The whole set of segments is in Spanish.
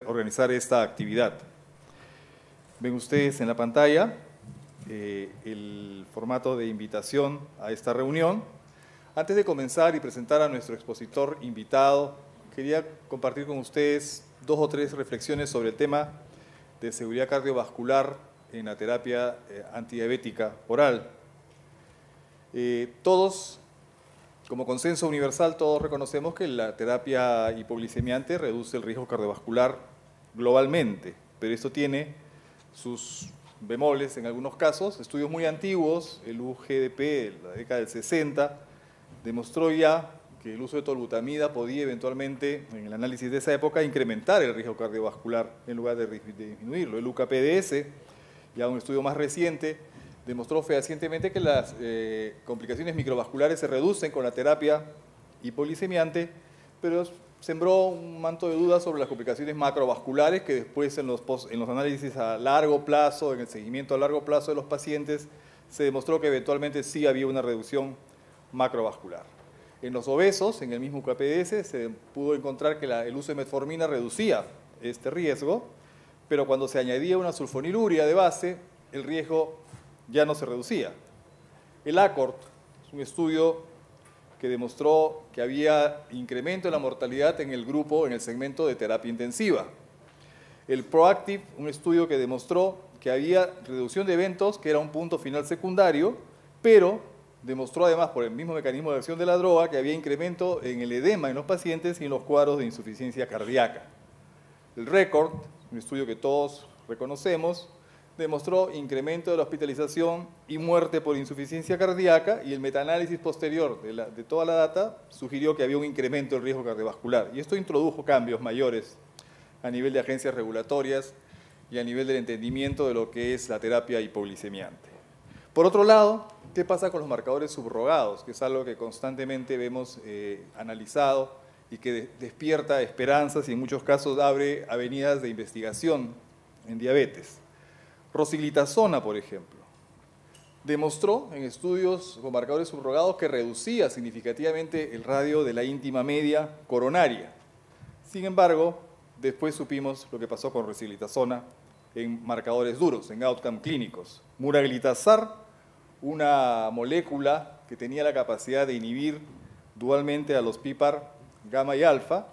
organizar esta actividad. Ven ustedes en la pantalla el formato de invitación a esta reunión. Antes de comenzar y presentar a nuestro expositor invitado, quería compartir con ustedes 2 o 3 reflexiones sobre el tema de seguridad cardiovascular en la terapia antidiabética oral. Todos, como consenso universal, todos reconocemos que la terapia hipoglicemiante reduce el riesgo cardiovascular globalmente, pero esto tiene sus bemoles en algunos casos. Estudios muy antiguos, el UGDP de la década del 60, demostró ya que el uso de tolbutamida podía eventualmente, en el análisis de esa época, incrementar el riesgo cardiovascular en lugar de disminuirlo. El UKPDS, ya un estudio más reciente, demostró fehacientemente que las complicaciones microvasculares se reducen con la terapia hipoglicemiante, pero sembró un manto de dudas sobre las complicaciones macrovasculares que después en los análisis a largo plazo, en el seguimiento a largo plazo de los pacientes, se demostró que eventualmente sí había una reducción macrovascular. En los obesos, en el mismo UKPDS, se pudo encontrar que el uso de metformina reducía este riesgo, pero cuando se añadía una sulfoniluria de base, el riesgo ya no se reducía. El ACCORD es un estudio que demostró que había incremento en la mortalidad en el grupo, en el segmento de terapia intensiva. El PROACTIVE, un estudio que demostró que había reducción de eventos, que era un punto final secundario, pero demostró además, por el mismo mecanismo de acción de la droga, que había incremento en el edema en los pacientes y en los cuadros de insuficiencia cardíaca. El RECORD, un estudio que todos reconocemos, demostró incremento de la hospitalización y muerte por insuficiencia cardíaca, y el metaanálisis posterior de toda la data sugirió que había un incremento del riesgo cardiovascular. Y esto introdujo cambios mayores a nivel de agencias regulatorias y a nivel del entendimiento de lo que es la terapia hipoglicemiante. Por otro lado, ¿qué pasa con los marcadores subrogados? Que es algo que constantemente vemos analizado y que despierta esperanzas y en muchos casos abre avenidas de investigación en diabetes. Rosiglitazona, por ejemplo, demostró en estudios con marcadores subrogados que reducía significativamente el radio de la íntima media coronaria. Sin embargo, después supimos lo que pasó con rosiglitazona en marcadores duros, en outcome clínicos. Muraglitazar, una molécula que tenía la capacidad de inhibir dualmente a los PPAR gamma y alfa,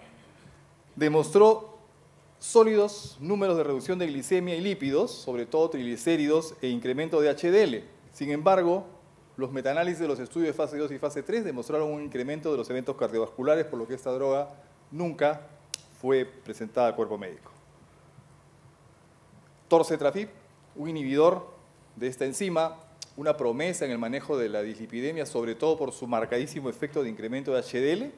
demostró sólidos números de reducción de glicemia y lípidos, sobre todo triglicéridos e incremento de HDL. Sin embargo, los metaanálisis de los estudios de fase 2 y fase 3 demostraron un incremento de los eventos cardiovasculares, por lo que esta droga nunca fue presentada al cuerpo médico. Torcetrafib, un inhibidor de esta enzima, una promesa en el manejo de la dislipidemia, sobre todo por su marcadísimo efecto de incremento de HDL,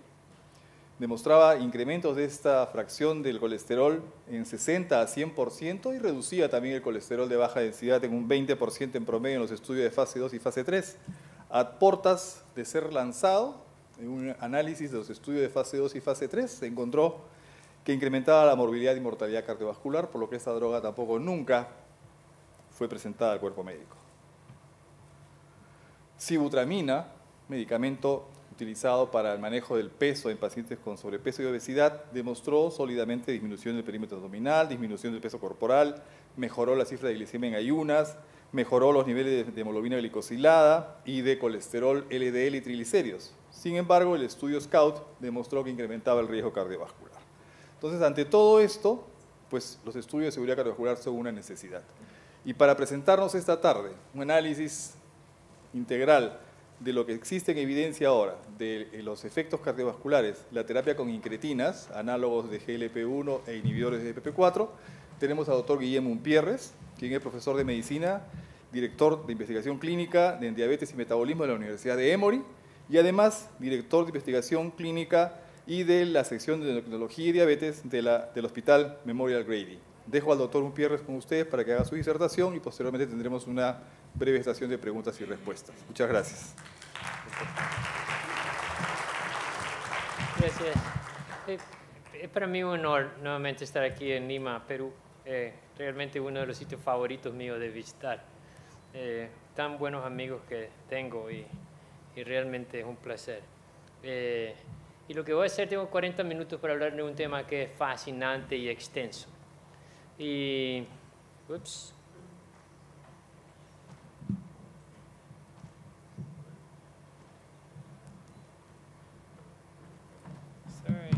demostraba incrementos de esta fracción del colesterol en 60 a 100% y reducía también el colesterol de baja densidad en un 20% en promedio en los estudios de fase 2 y fase 3. A portas de ser lanzado, en un análisis de los estudios de fase 2 y fase 3, se encontró que incrementaba la morbilidad y mortalidad cardiovascular, por lo que esta droga tampoco nunca fue presentada al cuerpo médico. Sibutramina, medicamento utilizado para el manejo del peso en pacientes con sobrepeso y obesidad, demostró sólidamente disminución del perímetro abdominal, disminución del peso corporal, mejoró la cifra de glicemia en ayunas, mejoró los niveles de hemoglobina glicosilada y de colesterol LDL y triglicéridos. Sin embargo, el estudio SCOUT demostró que incrementaba el riesgo cardiovascular. Entonces, ante todo esto, pues los estudios de seguridad cardiovascular son una necesidad. Y para presentarnos esta tarde un análisis integral de lo que existe en evidencia ahora, de los efectos cardiovasculares, la terapia con incretinas, análogos de GLP-1 e inhibidores de DPP-4, tenemos al doctor Guillermo Umpierres, quien es profesor de medicina, director de investigación clínica en diabetes y metabolismo de la Universidad de Emory, y además director de investigación clínica y de la sección de endocrinología y diabetes del Hospital Memorial Grady. Dejo al doctor Umpierres con ustedes para que haga su disertación y posteriormente tendremos una breve estación de preguntas y respuestas. Muchas gracias. Gracias. Es para mí un honor nuevamente estar aquí en Lima, Perú. Realmente uno de los sitios favoritos míos de visitar. Tan buenos amigos que tengo y realmente es un placer. Y lo que voy a hacer, tengo 40 minutos para hablar de un tema que es fascinante y extenso. Y, ups. Sorry.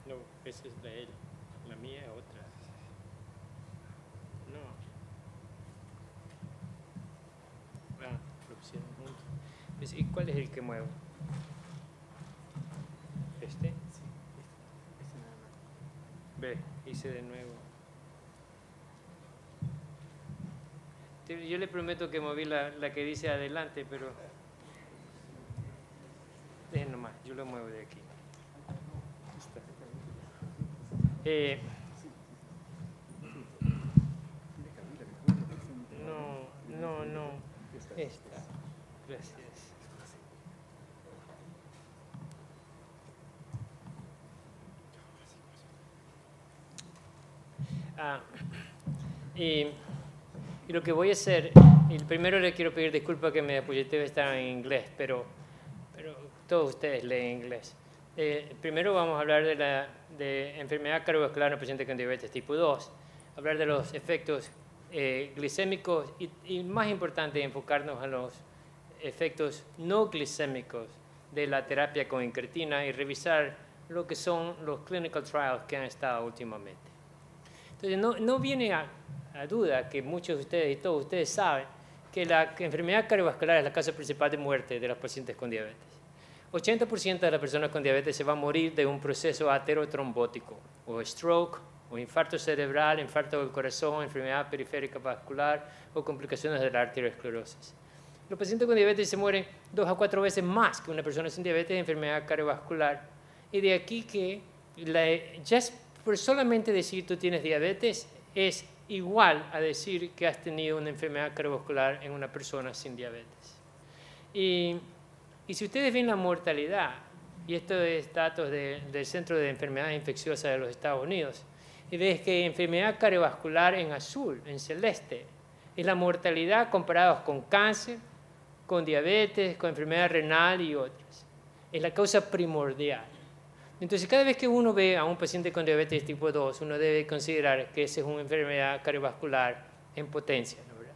No, esa es de él. La mía es otra. No. Ah, lo pusieron juntos. ¿Y cuál es el que muevo? ¿Este? Sí, este nada más. Ve, hice de nuevo. Yo le prometo que moví la que dice adelante, pero... Dejen nomás, yo lo muevo de aquí. No. Esta. Gracias. Y lo que voy a hacer, y primero le quiero pedir disculpas que mi diapositiva está en inglés, pero todos ustedes leen inglés. Primero vamos a hablar de enfermedad cardiovascular en los pacientes con diabetes tipo 2, hablar de los efectos glicémicos y más importante, enfocarnos en los efectos no glicémicos de la terapia con incretina y revisar lo que son los clinical trials que han estado últimamente. Entonces, no viene a duda que muchos de ustedes y todos ustedes saben que la enfermedad cardiovascular es la causa principal de muerte de los pacientes con diabetes. 80% de las personas con diabetes se van a morir de un proceso aterotrombótico, o stroke, o infarto cerebral, infarto del corazón, enfermedad periférica vascular o complicaciones de la arteriosclerosis. Los pacientes con diabetes se mueren 2 a 4 veces más que una persona sin diabetes de enfermedad cardiovascular. Y de aquí que por solamente decir tú tienes diabetes es igual a decir que has tenido una enfermedad cardiovascular en una persona sin diabetes. Y si ustedes ven la mortalidad, y esto es datos del Centro de Enfermedades Infecciosas de los Estados Unidos, y ves que enfermedad cardiovascular en azul, en celeste, es la mortalidad comparada con cáncer, con diabetes, con enfermedad renal y otras. Es la causa primordial. Entonces, cada vez que uno ve a un paciente con diabetes tipo 2, uno debe considerar que esa es una enfermedad cardiovascular en potencia, ¿no? ¿Verdad?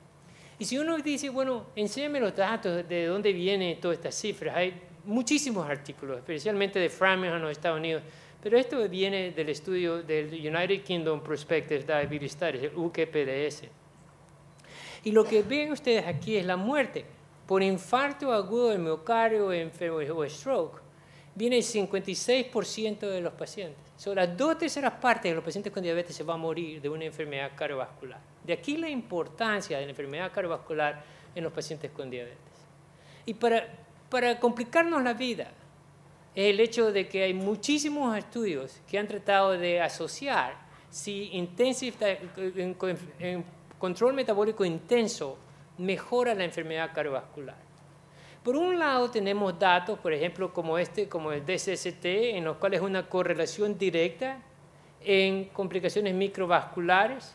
Y si uno dice, bueno, enséñame los datos de dónde vienen todas estas cifras, hay muchísimos artículos, especialmente de Framingham en los Estados Unidos, pero esto viene del estudio del United Kingdom Prospective Diabetes Studies, el UKPDS. Y lo que ven ustedes aquí es la muerte por infarto agudo del miocardio o stroke. Viene el 56% de los pacientes. Las 2/3 partes de los pacientes con diabetes se van a morir de una enfermedad cardiovascular. De aquí la importancia de la enfermedad cardiovascular en los pacientes con diabetes. Y para complicarnos la vida, es el hecho de que hay muchísimos estudios que han tratado de asociar si control metabólico intenso mejora la enfermedad cardiovascular. Por un lado tenemos datos, por ejemplo, como el DCST, en los cuales hay una correlación directa en complicaciones microvasculares,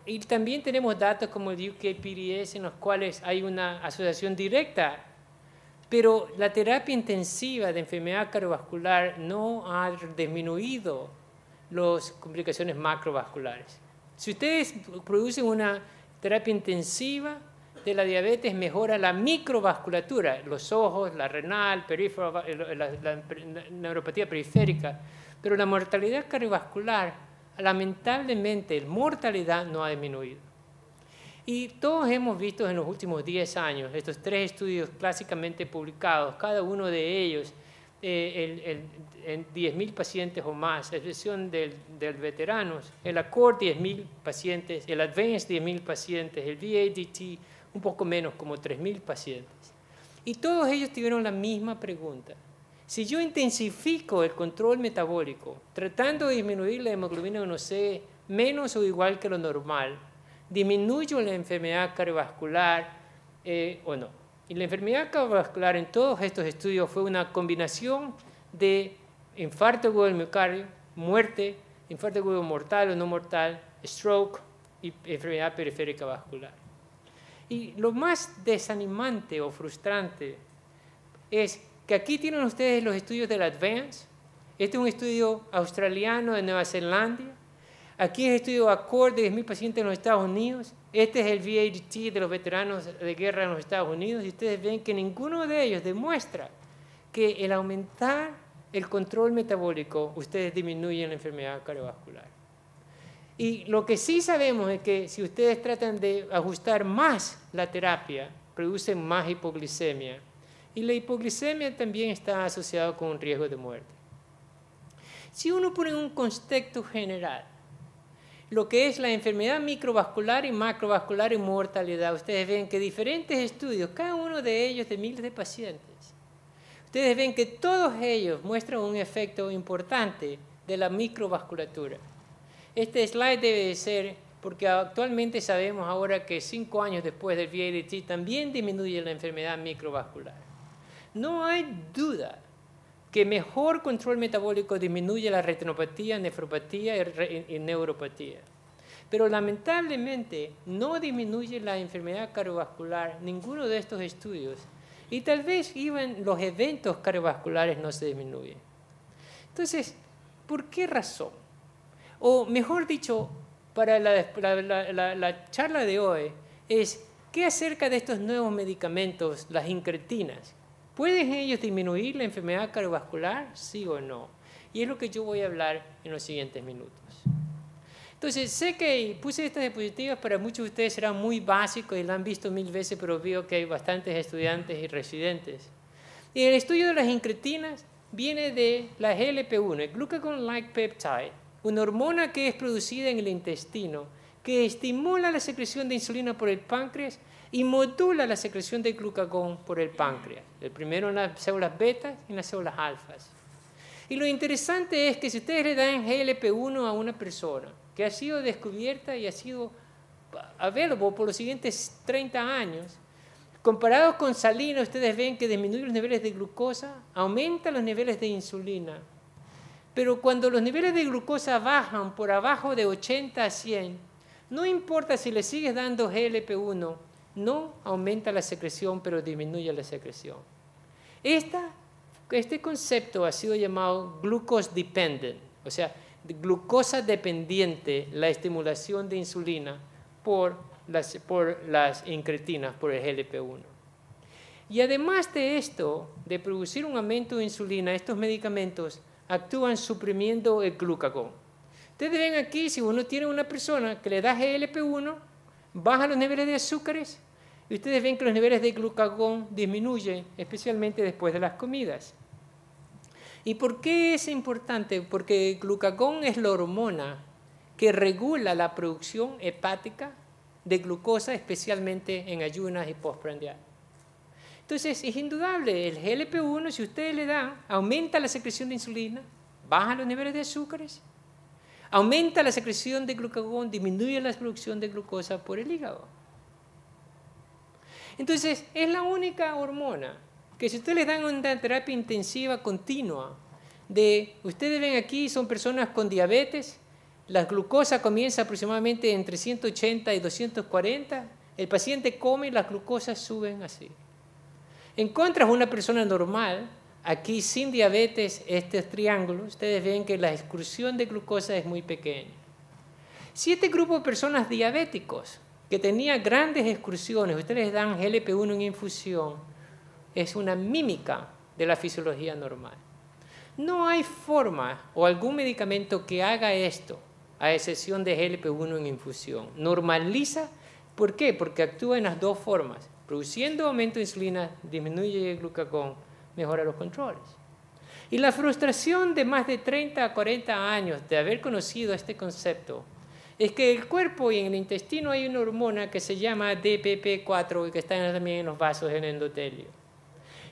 y también tenemos datos como el UKPDS, en los cuales hay una asociación directa, pero la terapia intensiva de enfermedad cardiovascular no ha disminuido las complicaciones macrovasculares. Si ustedes producen una terapia intensiva de la diabetes, mejora la microvasculatura, los ojos, la renal, la neuropatía periférica, pero la mortalidad cardiovascular, lamentablemente, la mortalidad no ha disminuido. Y todos hemos visto en los últimos 10 años estos 3 estudios clásicamente publicados, cada uno de ellos en 10.000 pacientes o más, la excepción del veteranos, el ACCORD 10.000 pacientes, el ADVANCE 10.000 pacientes, el VADT un poco menos, como 3.000 pacientes. Y todos ellos tuvieron la misma pregunta. Si yo intensifico el control metabólico, tratando de disminuir la hemoglobina 1C menos o igual que lo normal, ¿disminuyo la enfermedad cardiovascular o no? Y la enfermedad cardiovascular en todos estos estudios fue una combinación de infarto agudo del miocardio, muerte, infarto agudo mortal o no mortal, stroke y enfermedad periférica vascular. Y lo más desanimante o frustrante es que aquí tienen ustedes los estudios del Advance. Este es un estudio australiano de Nueva Zelanda. Aquí es el estudio ACCORD de 10.000 pacientes en los Estados Unidos. Este es el VADT de los veteranos de guerra en los Estados Unidos. Y ustedes ven que ninguno de ellos demuestra que el aumentar el control metabólico, ustedes disminuyen la enfermedad cardiovascular. Y lo que sí sabemos es que si ustedes tratan de ajustar más la terapia, producen más hipoglicemia. Y la hipoglicemia también está asociada con un riesgo de muerte. Si uno pone un contexto general, lo que es la enfermedad microvascular y macrovascular y mortalidad, ustedes ven que diferentes estudios, cada uno de ellos de miles de pacientes, ustedes ven que todos ellos muestran un efecto importante de la microvasculatura. Este slide debe de ser, porque actualmente sabemos ahora que 5 años después del VADT también disminuye la enfermedad microvascular. No hay duda que mejor control metabólico disminuye la retinopatía, nefropatía y neuropatía. Pero lamentablemente no disminuye la enfermedad cardiovascular ninguno de estos estudios. Y tal vez even los eventos cardiovasculares no se disminuyen. Entonces, ¿por qué razón? O mejor dicho, para la charla de hoy es, ¿qué acerca de estos nuevos medicamentos, las incretinas? ¿Pueden ellos disminuir la enfermedad cardiovascular? ¿Sí o no? Y es lo que yo voy a hablar en los siguientes minutos. Entonces, sé que puse estas diapositivas, para muchos de ustedes serán muy básicos y la han visto 1000 veces, pero veo que hay bastantes estudiantes y residentes. Y el estudio de las incretinas viene de la GLP-1, el Glucagon-like peptide, una hormona que es producida en el intestino, que estimula la secreción de insulina por el páncreas y modula la secreción de glucagón por el páncreas. El primero en las células betas y en las células alfas. Y lo interesante es que si ustedes le dan GLP-1 a una persona que ha sido descubierta y ha sido available por los siguientes 30 años, comparados con salina, ustedes ven que disminuye los niveles de glucosa, aumenta los niveles de insulina. Pero cuando los niveles de glucosa bajan por abajo de 80 a 100, no importa si le sigues dando GLP-1, no aumenta la secreción, pero disminuye la secreción. Este concepto ha sido llamado glucose dependent, o sea, glucosa dependiente, la estimulación de insulina por las incretinas, por el GLP-1. Y además de esto, de producir un aumento de insulina, estos medicamentos actúan suprimiendo el glucagón. Ustedes ven aquí, si uno tiene una persona que le da GLP-1, baja los niveles de azúcares, y ustedes ven que los niveles de glucagón disminuyen, especialmente después de las comidas. ¿Y por qué es importante? Porque el glucagón es la hormona que regula la producción hepática de glucosa, especialmente en ayunas y postprandial. Entonces, es indudable, el GLP-1, si ustedes le dan, aumenta la secreción de insulina, baja los niveles de azúcares, aumenta la secreción de glucagón, disminuye la producción de glucosa por el hígado. Entonces, es la única hormona que si ustedes les dan una terapia intensiva continua, ustedes ven aquí, son personas con diabetes, la glucosa comienza aproximadamente entre 180 y 240, el paciente come y las glucosas suben así. En contra de una persona normal, aquí sin diabetes, estos triángulos, ustedes ven que la excursión de glucosa es muy pequeña. Si este grupo de personas diabéticos que tenía grandes excursiones, ustedes les dan GLP-1 en infusión, es una mímica de la fisiología normal. No hay forma o algún medicamento que haga esto, a excepción de GLP-1 en infusión. Normaliza, ¿por qué? Porque actúa en las dos formas. Produciendo aumento de insulina, disminuye el glucagón, mejora los controles. Y la frustración de más de 30 a 40 años de haber conocido este concepto es que el cuerpo y en el intestino hay una hormona que se llama DPP4 y que está también en los vasos en el endotelio.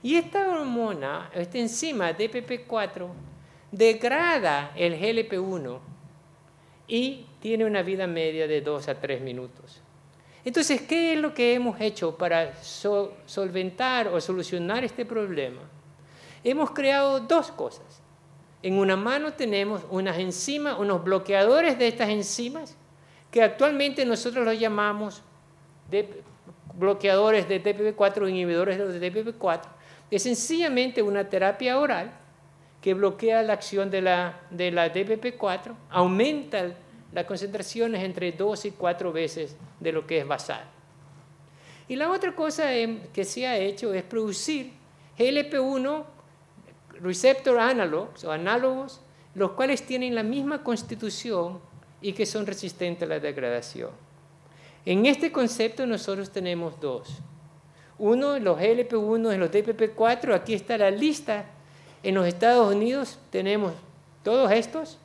Y esta hormona, esta enzima DPP4, degrada el GLP-1 y tiene una vida media de 2 a 3 minutos. Entonces, ¿qué es lo que hemos hecho para solventar o solucionar este problema? Hemos creado dos cosas. En una mano tenemos unas enzimas, unos bloqueadores de estas enzimas, que actualmente nosotros los llamamos bloqueadores de DPP4, inhibidores de DPP4, Es sencillamente una terapia oral que bloquea la acción de la DPP-4, aumenta las concentraciones entre 2 y 4 veces de lo que es basal. Y la otra cosa que se ha hecho es producir GLP-1 receptor analogs o análogos, los cuales tienen la misma constitución y que son resistentes a la degradación. En este concepto nosotros tenemos dos. Uno, los GLP-1 y los DPP-4, aquí está la lista. En los Estados Unidos tenemos todos estos.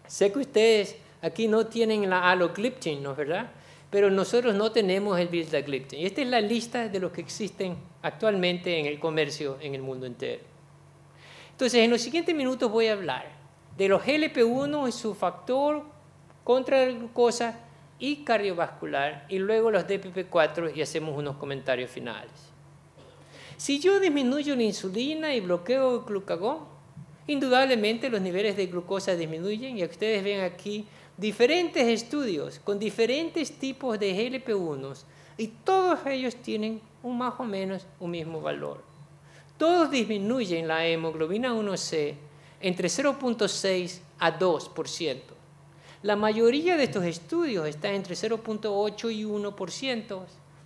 Sé que ustedes aquí no tienen la alogliptin, ¿no es verdad? Pero nosotros no tenemos el vildagliptin. Y esta es la lista de los que existen actualmente en el comercio en el mundo entero. Entonces, en los siguientes minutos voy a hablar de los GLP-1 y su factor contra la glucosa y cardiovascular, y luego los DPP-4 y hacemos unos comentarios finales. Si yo disminuyo la insulina y bloqueo el glucagón, indudablemente los niveles de glucosa disminuyen, y ustedes ven aquí diferentes estudios con diferentes tipos de GLP-1 y todos ellos tienen más o menos un mismo valor. Todos disminuyen la hemoglobina 1C entre 0.6 a 2%. La mayoría de estos estudios está entre 0.8 y 1%,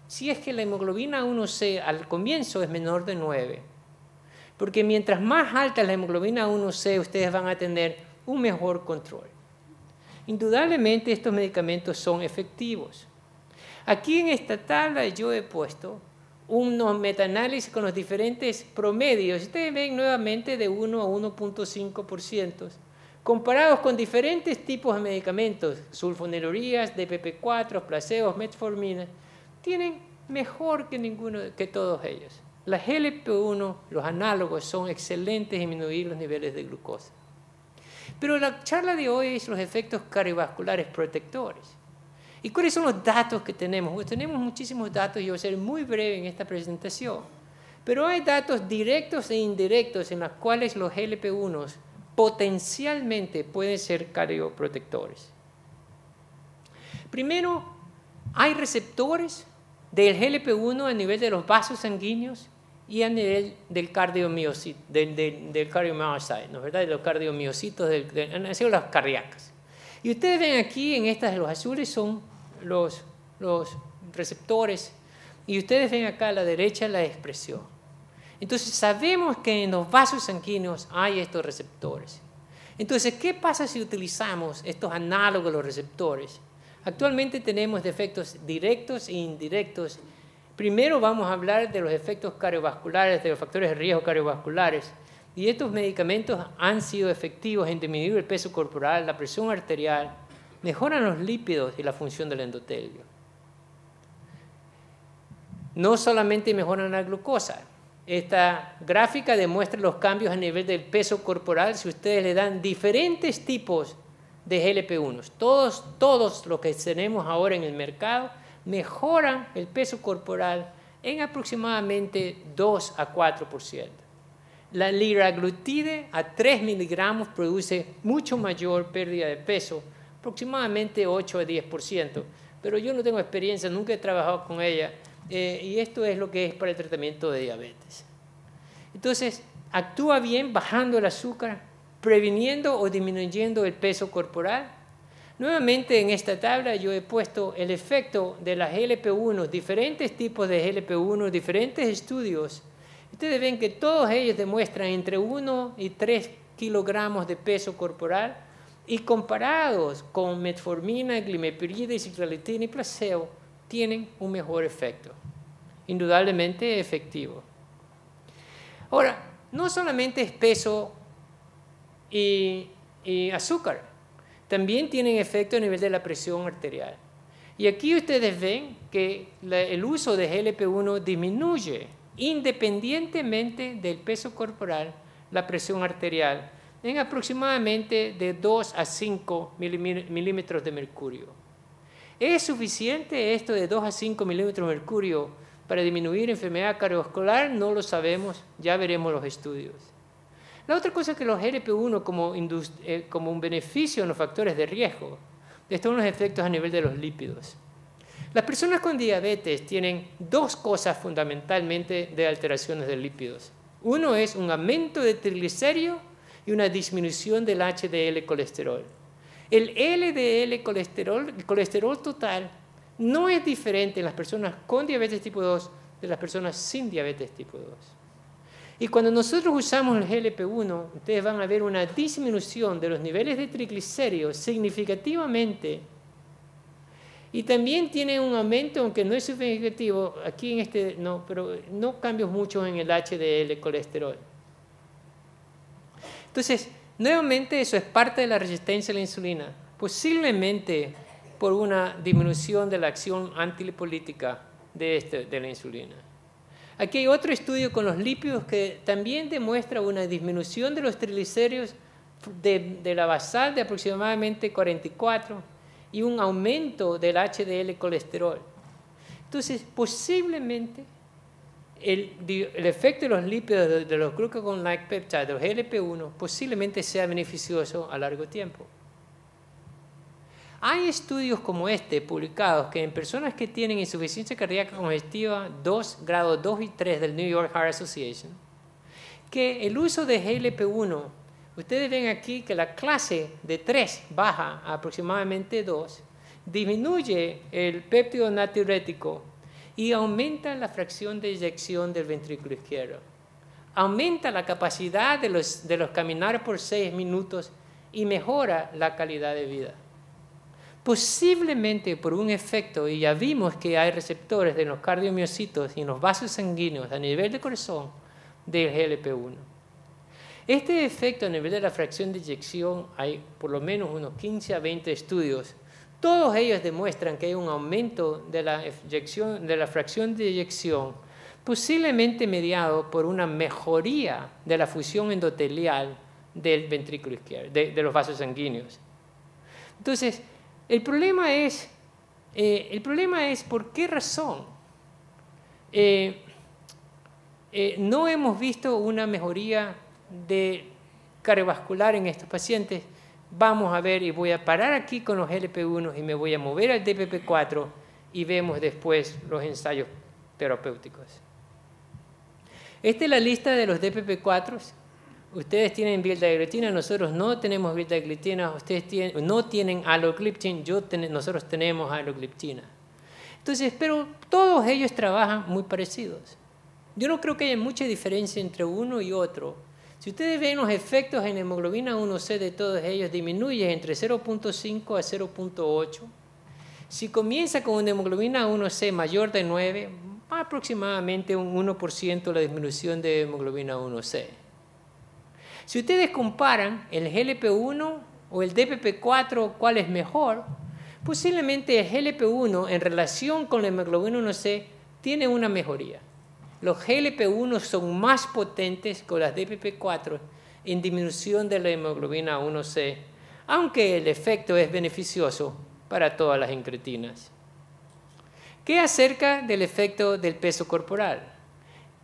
si es que la hemoglobina 1C al comienzo es menor de 9. Porque mientras más alta la hemoglobina 1C, ustedes van a tener un mejor control. Indudablemente estos medicamentos son efectivos. Aquí en esta tabla yo he puesto unos metaanálisis con los diferentes promedios. Ustedes ven nuevamente de 1 a 1.5%, comparados con diferentes tipos de medicamentos, sulfonilureas, DPP-4, placebos, metformina, tienen mejor que todos ellos. Las GLP-1, los análogos, son excelentes en disminuir los niveles de glucosa. Pero la charla de hoy es los efectos cardiovasculares protectores. ¿Y cuáles son los datos que tenemos? Pues tenemos muchísimos datos y voy a ser muy breve en esta presentación. Pero hay datos directos e indirectos en los cuales los GLP-1 potencialmente pueden ser cardioprotectores. Primero, hay receptores del GLP-1 a nivel de los vasos sanguíneos y a nivel del cardiomiocito, del cardiomyocyte, ¿no es verdad? De los cardiomiocitos, de células cardíacas. Y ustedes ven aquí, en estas de los azules, son los receptores, y ustedes ven acá a la derecha la expresión. Entonces sabemos que en los vasos sanguíneos hay estos receptores. Entonces, ¿qué pasa si utilizamos estos análogos de los receptores? Actualmente tenemos efectos directos e indirectos. Primero vamos a hablar de los efectos cardiovasculares, de los factores de riesgo cardiovasculares. Y estos medicamentos han sido efectivos en disminuir el peso corporal, la presión arterial, mejoran los lípidos y la función del endotelio. No solamente mejoran la glucosa. Esta gráfica demuestra los cambios a nivel del peso corporal si ustedes le dan diferentes tipos de GLP-1. Todos los que tenemos ahora en el mercado mejoran el peso corporal en aproximadamente 2 a 4%. La liraglutide a 3 miligramos produce mucho mayor pérdida de peso, aproximadamente 8 a 10%. Pero yo no tengo experiencia, nunca he trabajado con ella, y esto es lo que es para el tratamiento de diabetes. Entonces, actúa bien bajando el azúcar, previniendo o disminuyendo el peso corporal. Nuevamente en esta tabla yo he puesto el efecto de las GLP-1, diferentes tipos de GLP-1, diferentes estudios. Ustedes ven que todos ellos demuestran entre 1 y 3 kilogramos de peso corporal, y comparados con metformina, glimepiride, citralletina y placebo, tienen un mejor efecto. Indudablemente efectivo. Ahora, no solamente es peso y azúcar, también tienen efecto a nivel de la presión arterial. Y aquí ustedes ven que el uso de GLP-1 disminuye independientemente del peso corporal la presión arterial en aproximadamente de 2 a 5 milímetros de mercurio. ¿Es suficiente esto de 2 a 5 milímetros de mercurio para disminuir enfermedad cardiovascular? No lo sabemos, ya veremos los estudios. La otra cosa es que los GLP-1 como un beneficio en los factores de riesgo, están los efectos a nivel de los lípidos. Las personas con diabetes tienen dos cosas fundamentalmente de alteraciones de lípidos. Uno es un aumento de triglicéridos y una disminución del HDL colesterol. El LDL colesterol, el colesterol total, no es diferente en las personas con diabetes tipo 2 de las personas sin diabetes tipo 2. Y cuando nosotros usamos el GLP-1, ustedes van a ver una disminución de los niveles de triglicéridos significativamente. Y también tiene un aumento, aunque no es significativo, aquí en este no, pero no cambios muchos en el HDL colesterol. Entonces, nuevamente eso es parte de la resistencia a la insulina, posiblemente por una disminución de la acción antilipolítica de la insulina. Aquí hay otro estudio con los lípidos que también demuestra una disminución de los triglicéridos de la basal de aproximadamente 44 y un aumento del HDL colesterol. Entonces, posiblemente el efecto de los lípidos de los glucagon-like peptides, de los GLP-1, posiblemente sea beneficioso a largo tiempo. Hay estudios como este publicados que en personas que tienen insuficiencia cardíaca congestiva 2, grado 2 y 3 del New York Heart Association, que el uso de GLP-1, ustedes ven aquí que la clase de 3 baja a aproximadamente 2, disminuye el péptido natriurético y aumenta la fracción de eyección del ventrículo izquierdo. Aumenta la capacidad de los caminar por 6 minutos y mejora la calidad de vida. Posiblemente por un efecto, y ya vimos que hay receptores de los cardiomiocitos y en los vasos sanguíneos a nivel de corazón del GLP-1. Este efecto a nivel de la fracción de eyección, hay por lo menos unos 15 a 20 estudios. Todos ellos demuestran que hay un aumento de la fracción de eyección, posiblemente mediado por una mejoría de la fusión endotelial del ventrículo izquierdo, de los vasos sanguíneos. Entonces, el problema es por qué razón no hemos visto una mejoría cardiovascular en estos pacientes. Vamos a ver, y voy a parar aquí con los GLP-1 y me voy a mover al DPP-4 y vemos después los ensayos terapéuticos. Esta es la lista de los DPP-4. Ustedes tienen vildagliptina, nosotros no tenemos vildagliptina, ustedes no tienen alogliptin, nosotros tenemos alogliptina. Entonces, pero todos ellos trabajan muy parecidos. Yo no creo que haya mucha diferencia entre uno y otro. Si ustedes ven los efectos en hemoglobina 1C de todos ellos, disminuye entre 0.5 a 0.8. Si comienza con una hemoglobina 1C mayor de 9, aproximadamente un 1% la disminución de hemoglobina 1C. Si ustedes comparan el GLP-1 o el DPP-4, ¿cuál es mejor? Posiblemente el GLP-1 en relación con la hemoglobina 1C tiene una mejoría. Los GLP-1 son más potentes que las DPP-4 en disminución de la hemoglobina 1C, aunque el efecto es beneficioso para todas las incretinas. ¿Qué acerca del efecto del peso corporal?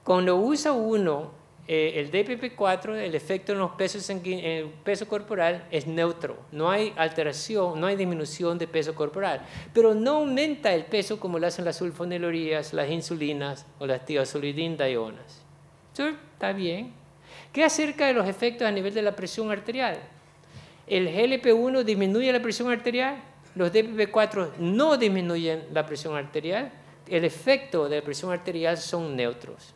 Cuando usa uno el DPP-4, el efecto en el peso corporal es neutro. No hay alteración, no hay disminución de peso corporal. Pero no aumenta el peso como lo hacen las sulfonilureas, las insulinas o las tiazolidindionas. ¿Eso está bien? ¿Qué acerca de los efectos a nivel de la presión arterial? El GLP-1 disminuye la presión arterial, los DPP-4 no disminuyen la presión arterial. El efecto de la presión arterial son neutros.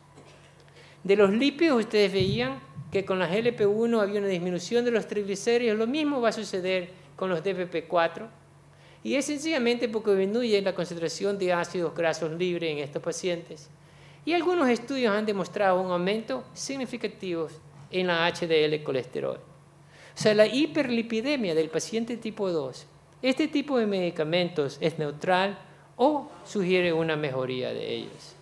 De los lípidos, ustedes veían que con la GLP-1 había una disminución de los triglicéridos. Lo mismo va a suceder con los DPP-4. Y es sencillamente porque disminuye la concentración de ácidos grasos libres en estos pacientes. Y algunos estudios han demostrado un aumento significativo en la HDL colesterol. O sea, la hiperlipidemia del paciente tipo 2, este tipo de medicamentos es neutral o sugiere una mejoría de ellos.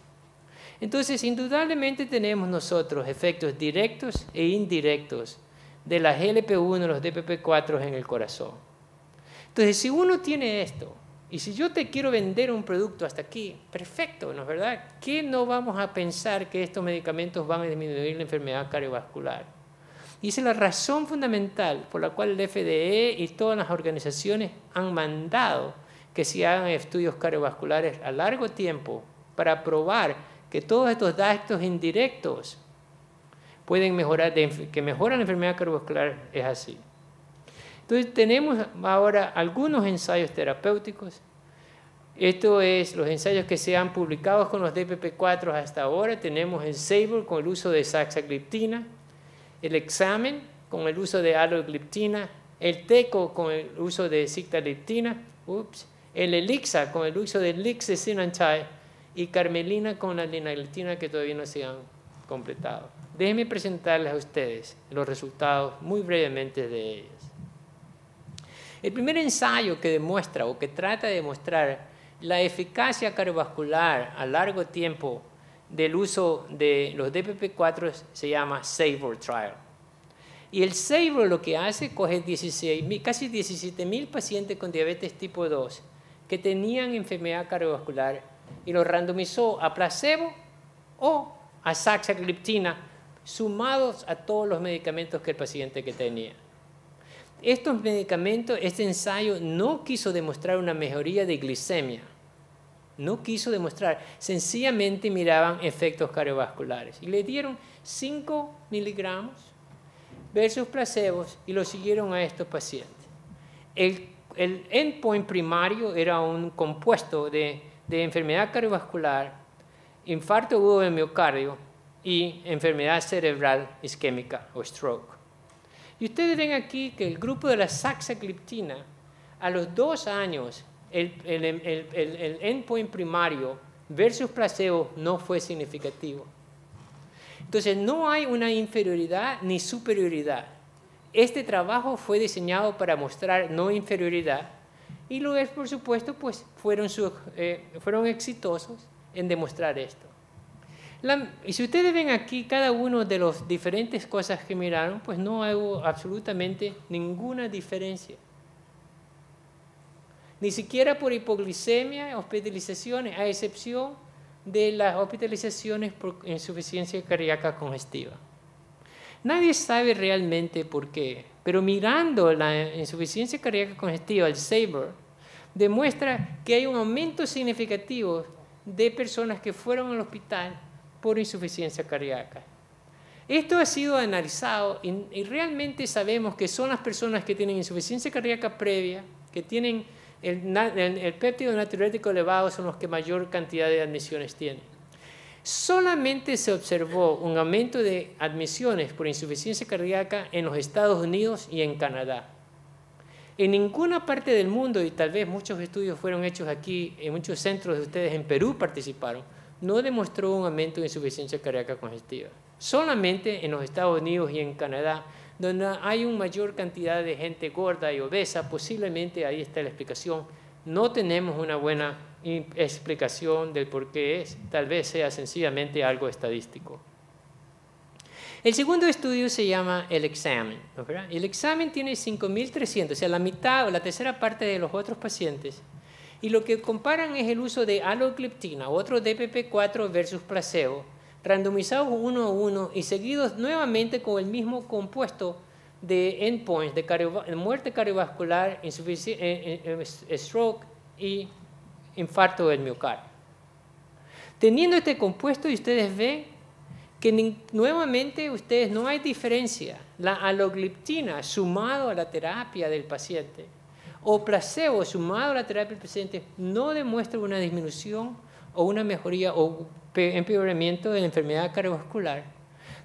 Entonces, indudablemente tenemos nosotros efectos directos e indirectos de la GLP-1 y los DPP-4 en el corazón. Entonces, si uno tiene esto, y si yo te quiero vender un producto hasta aquí, perfecto, ¿no es verdad? ¿Qué no vamos a pensar que estos medicamentos van a disminuir la enfermedad cardiovascular? Y esa es la razón fundamental por la cual el FDE y todas las organizaciones han mandado que se hagan estudios cardiovasculares a largo tiempo para probar que todos estos datos indirectos pueden mejorar, que mejoran la enfermedad cardiovascular, es así. Entonces tenemos ahora algunos ensayos terapéuticos. Esto es los ensayos que se han publicado con los DPP-4 hasta ahora. Tenemos el SAVOR con el uso de saxagliptina, el examen con el uso de alogliptina, el TECO con el uso de sitagliptina, el ELIXA con el uso de lixozinantide y carmelina con la linagliptina, que todavía no se han completado. Déjenme presentarles a ustedes los resultados muy brevemente de ellos. El primer ensayo que demuestra o que trata de demostrar la eficacia cardiovascular a largo tiempo del uso de los DPP-4 se llama SAVOR Trial. Y el SAVOR lo que hace, coge casi 17,000 pacientes con diabetes tipo 2 que tenían enfermedad cardiovascular y los randomizó a placebo o a saxagliptina, sumados a todos los medicamentos que el paciente que tenía. Estos medicamentos, este ensayo no quiso demostrar una mejoría de glicemia, no quiso demostrar, sencillamente miraban efectos cardiovasculares y le dieron 5 miligramos versus placebos y lo siguieron a estos pacientes. El endpoint primario era un compuesto de enfermedad cardiovascular, infarto agudo del miocardio y enfermedad cerebral isquémica o stroke. Y ustedes ven aquí que el grupo de la saxagliptina, a los 2 años, el endpoint primario versus placebo no fue significativo. Entonces, no hay una inferioridad ni superioridad. Este trabajo fue diseñado para mostrar no inferioridad y luego, por supuesto, pues, fueron exitosos en demostrar esto. Y si ustedes ven aquí cada uno de las diferentes cosas que miraron, pues no hay absolutamente ninguna diferencia. Ni siquiera por hipoglicemia, hospitalizaciones, a excepción de las hospitalizaciones por insuficiencia cardíaca congestiva. Nadie sabe realmente por qué, pero mirando la insuficiencia cardíaca congestiva, el SAVOR, demuestra que hay un aumento significativo de personas que fueron al hospital por insuficiencia cardíaca. Esto ha sido analizado y realmente sabemos que son las personas que tienen insuficiencia cardíaca previa, que tienen el péptido natriurético elevado, son los que mayor cantidad de admisiones tienen. Solamente se observó un aumento de admisiones por insuficiencia cardíaca en los Estados Unidos y en Canadá. En ninguna parte del mundo, y tal vez muchos estudios fueron hechos aquí, en muchos centros de ustedes en Perú participaron, no demostró un aumento de insuficiencia cardíaca congestiva. Solamente en los Estados Unidos y en Canadá, donde hay una mayor cantidad de gente gorda y obesa, posiblemente ahí está la explicación. No tenemos una buena explicación del por qué es, tal vez sea sencillamente algo estadístico. El segundo estudio se llama el examen, ¿no? El examen tiene 5.300, o sea, la mitad o la tercera parte de los otros pacientes. Y lo que comparan es el uso de alogliptina, otro DPP-4 versus placebo, randomizados 1 a 1 y seguidos nuevamente con el mismo compuesto de endpoints, de muerte cardiovascular, stroke y infarto del miocardio. Teniendo este compuesto, y ustedes ven que nuevamente ustedes no hay diferencia. La alogliptina sumado a la terapia del paciente o placebo sumado a la terapia del paciente no demuestra una disminución o una mejoría o empeoramiento de la enfermedad cardiovascular.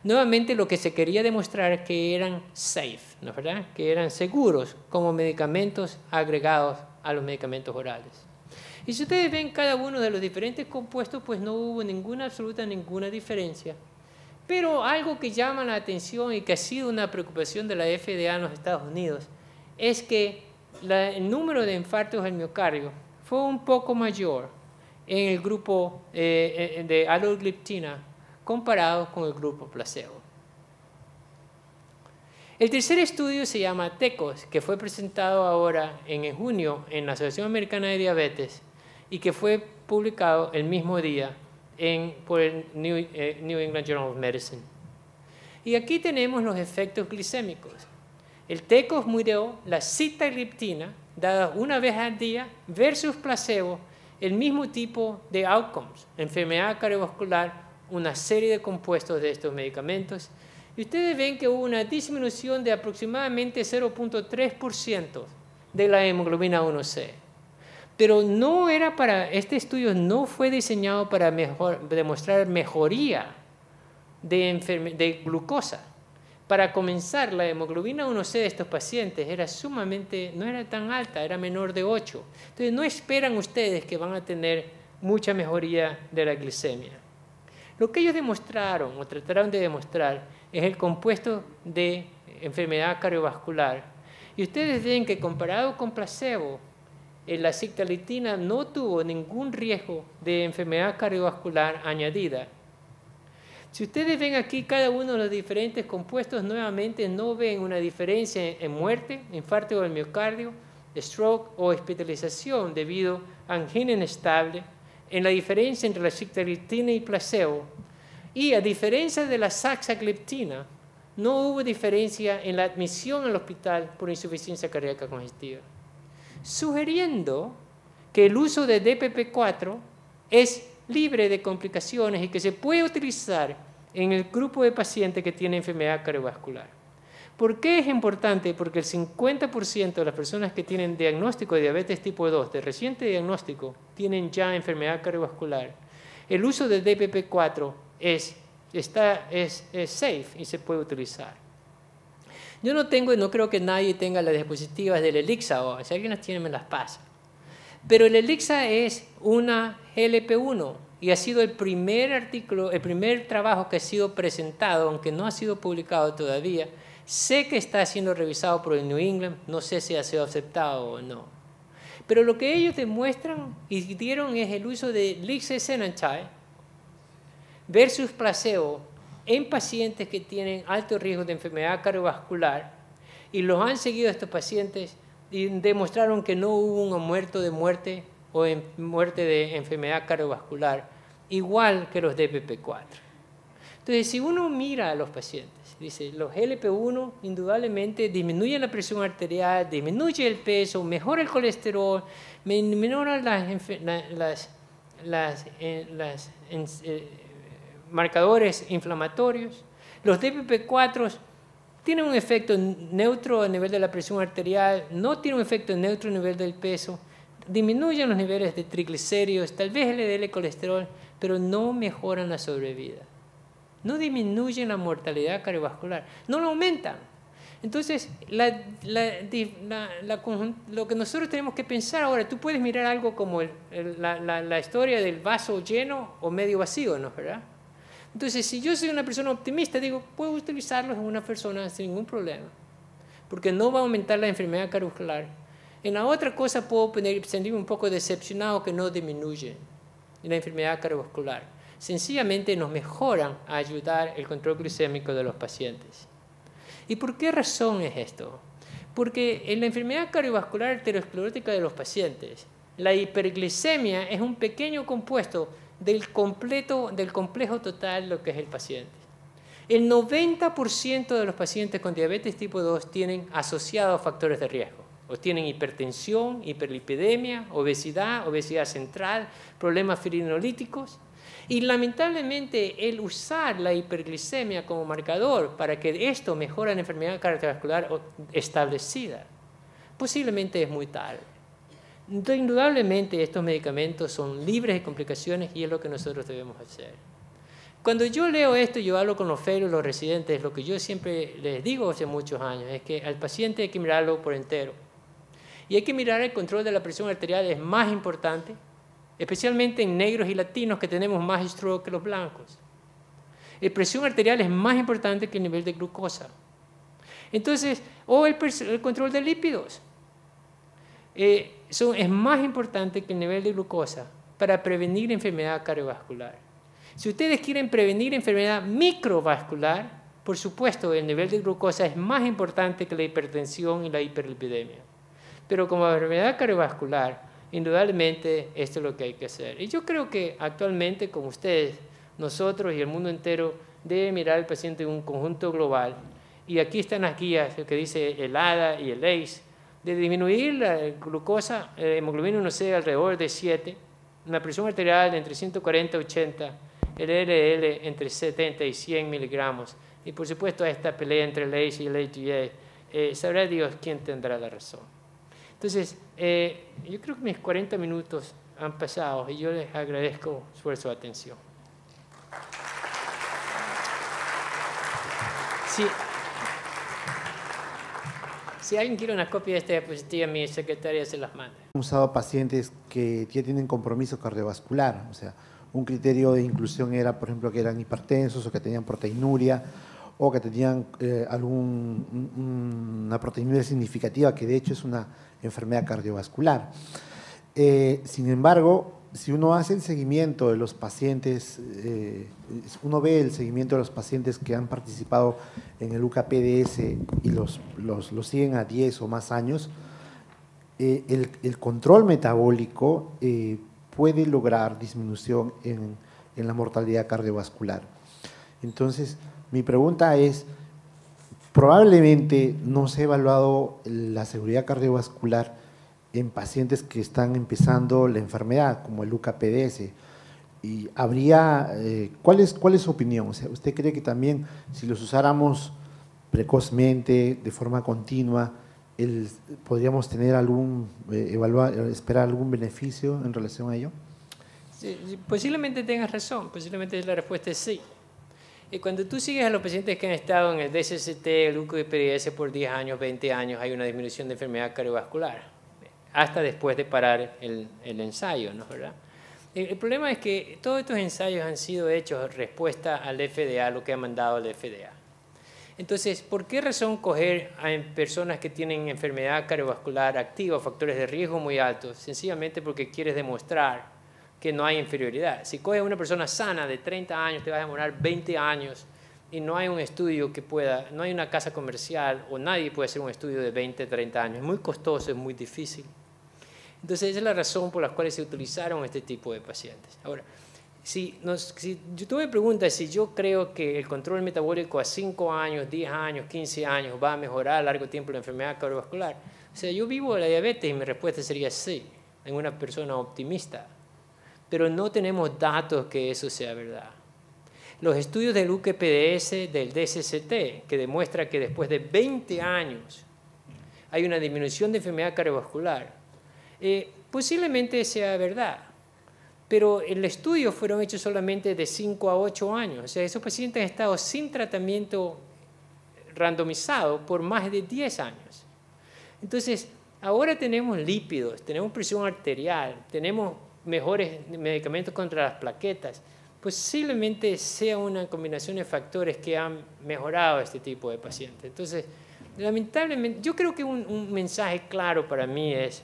Nuevamente lo que se quería demostrar es que eran safe, ¿no es verdad? Que eran seguros como medicamentos agregados a los medicamentos orales. Y si ustedes ven cada uno de los diferentes compuestos, pues no hubo absoluta ninguna diferencia. Pero algo que llama la atención y que ha sido una preocupación de la FDA en los Estados Unidos es que el número de infartos del miocardio fue un poco mayor en el grupo de alogliptina comparado con el grupo placebo. El tercer estudio se llama TECOS, que fue presentado ahora en junio en la Asociación Americana de Diabetes y que fue publicado el mismo día por el New England Journal of Medicine. Y aquí tenemos los efectos glicémicos. El TECOS midió la sitagliptina dadas una vez al día versus placebo, el mismo tipo de outcomes, enfermedad cardiovascular, una serie de compuestos de estos medicamentos. Y ustedes ven que hubo una disminución de aproximadamente 0.3% de la hemoglobina A1C. Pero no era este estudio no fue diseñado para demostrar mejoría de glucosa. Para comenzar, la hemoglobina A1C de estos pacientes no era tan alta, era menor de 8. Entonces, no esperan ustedes que van a tener mucha mejoría de la glicemia. Lo que ellos demostraron, o trataron de demostrar, es el compuesto de enfermedad cardiovascular. Y ustedes ven que comparado con placebo, la sitaglitina no tuvo ningún riesgo de enfermedad cardiovascular añadida. Si ustedes ven aquí cada uno de los diferentes compuestos, nuevamente no ven una diferencia en muerte, infarto del miocardio, stroke o hospitalización debido a angina inestable, en la diferencia entre la sitaglitina y placebo. Y a diferencia de la saxagliptina, no hubo diferencia en la admisión al hospital por insuficiencia cardíaca congestiva, sugiriendo que el uso de DPP-4 es libre de complicaciones y que se puede utilizar en el grupo de pacientes que tienen enfermedad cardiovascular. ¿Por qué es importante? Porque el 50% de las personas que tienen diagnóstico de diabetes tipo 2, de reciente diagnóstico, tienen ya enfermedad cardiovascular. El uso de DPP-4 es safe y se puede utilizar. Yo no tengo y no creo que nadie tenga las diapositivas del ELIXA, o si alguien las tiene me las pasa. Pero el ELIXA es una GLP-1 y ha sido el primer trabajo que ha sido presentado, aunque no ha sido publicado todavía. Sé que está siendo revisado por el New England, no sé si ha sido aceptado o no. Pero lo que ellos demuestran y dieron es el uso de lixisenatide versus placebo en pacientes que tienen alto riesgo de enfermedad cardiovascular, y los han seguido estos pacientes y demostraron que no hubo un aumento de muerte o muerte de enfermedad cardiovascular igual que los DPP-4. Entonces, si uno mira a los pacientes, dice, los GLP-1 indudablemente disminuyen la presión arterial, disminuye el peso, mejora el colesterol, mejora las marcadores inflamatorios. Los DPP-4 tienen un efecto neutro a nivel de la presión arterial, no tienen un efecto neutro a nivel del peso, disminuyen los niveles de triglicéridos, tal vez LDL colesterol, pero no mejoran la sobrevida. No disminuyen la mortalidad cardiovascular, no lo aumentan. Entonces, lo que nosotros tenemos que pensar ahora, tú puedes mirar algo como la historia del vaso lleno o medio vacío, ¿no es verdad? Entonces, si yo soy una persona optimista, digo, puedo utilizarlos en una persona sin ningún problema, porque no va a aumentar la enfermedad cardiovascular. En la otra cosa puedo sentirme un poco decepcionado que no disminuye la enfermedad cardiovascular. Sencillamente nos mejoran a ayudar el control glicémico de los pacientes. ¿Y por qué razón es esto? Porque en la enfermedad cardiovascular arteriosclerótica de los pacientes, la hiperglicemia es un pequeño compuesto del complejo total de lo que es el paciente. El 90% de los pacientes con diabetes tipo 2 tienen asociados factores de riesgo. O tienen hipertensión, hiperlipidemia, obesidad central, problemas fibrinolíticos. Y lamentablemente el usar la hiperglicemia como marcador para que esto mejore la enfermedad cardiovascular establecida, posiblemente es muy tarde. Entonces, indudablemente estos medicamentos son libres de complicaciones y es lo que nosotros debemos hacer. Cuando yo leo esto, yo hablo con los fellows, los residentes, lo que yo siempre les digo hace muchos años es que al paciente hay que mirarlo por entero. Y hay que mirar el control de la presión arterial, es más importante, especialmente en negros y latinos que tenemos más stroke que los blancos. La presión arterial es más importante que el nivel de glucosa. Entonces, el control de lípidos es más importante que el nivel de glucosa para prevenir enfermedad cardiovascular. Si ustedes quieren prevenir enfermedad microvascular, por supuesto, el nivel de glucosa es más importante que la hipertensión y la hiperlipidemia. Pero como enfermedad cardiovascular, indudablemente esto es lo que hay que hacer. Y yo creo que actualmente, como ustedes, nosotros y el mundo entero, debe mirar al paciente en un conjunto global. Y aquí están las guías, que dice el ADA y el ACE, de disminuir la glucosa, hemoglobina 1C alrededor de 7, una presión arterial de entre 140 y 80, el LDL entre 70 y 100 miligramos, y por supuesto esta pelea entre el ACE y el AGA, sabrá Dios quién tendrá la razón. Entonces, yo creo que mis 40 minutos han pasado y yo les agradezco su atención. Si alguien quiere una copia de esta diapositiva, mi secretaria se las manda. Hemos usado pacientes que ya tienen compromiso cardiovascular, o sea, un criterio de inclusión era, por ejemplo, que eran hipertensos o que tenían proteinuria o que tenían una proteinuria significativa, que de hecho es una enfermedad cardiovascular. Sin embargo, si uno hace el seguimiento de los pacientes, uno ve el seguimiento de los pacientes que han participado en el UKPDS y los siguen a 10 o más años, el control metabólico puede lograr disminución en la mortalidad cardiovascular. Entonces, mi pregunta es, probablemente no se ha evaluado la seguridad cardiovascular en pacientes que están empezando la enfermedad, como el UKPDS. Y habría, ¿cuál es su opinión? O sea, ¿usted cree que también si los usáramos precozmente, de forma continua, podríamos tener esperar algún beneficio en relación a ello? Sí, posiblemente tengas razón, posiblemente la respuesta es sí. Y cuando tú sigues a los pacientes que han estado en el DSCT, el UKPDS por 10 años, 20 años, hay una disminución de enfermedad cardiovascular, hasta después de parar el ensayo, ¿no es verdad? El problema es que todos estos ensayos han sido hechos en respuesta al FDA, lo que ha mandado el FDA. Entonces, ¿por qué razón coger a personas que tienen enfermedad cardiovascular activa, factores de riesgo muy altos? Sencillamente porque quieres demostrar que no hay inferioridad. Si coges a una persona sana de 30 años, te vas a demorar 20 años y no hay un estudio que pueda, no hay una casa comercial o nadie puede hacer un estudio de 20, 30 años. Es muy costoso, es muy difícil. Entonces, esa es la razón por la cual se utilizaron este tipo de pacientes. Ahora, si tú me preguntas si yo creo que el control metabólico a 5 años, 10 años, 15 años va a mejorar a largo tiempo la enfermedad cardiovascular, o sea, yo vivo de la diabetes y mi respuesta sería sí, en una persona optimista. Pero no tenemos datos que eso sea verdad. Los estudios del UKPDS, del DSCT, que demuestra que después de 20 años hay una disminución de enfermedad cardiovascular, posiblemente sea verdad, pero el estudio fueron hechos solamente de 5 a 8 años. O sea, esos pacientes han estado sin tratamiento randomizado por más de 10 años. Entonces, ahora tenemos lípidos, tenemos presión arterial, tenemos mejores medicamentos contra las plaquetas. Posiblemente sea una combinación de factores que han mejorado este tipo de pacientes. Entonces, lamentablemente, yo creo que un mensaje claro para mí es: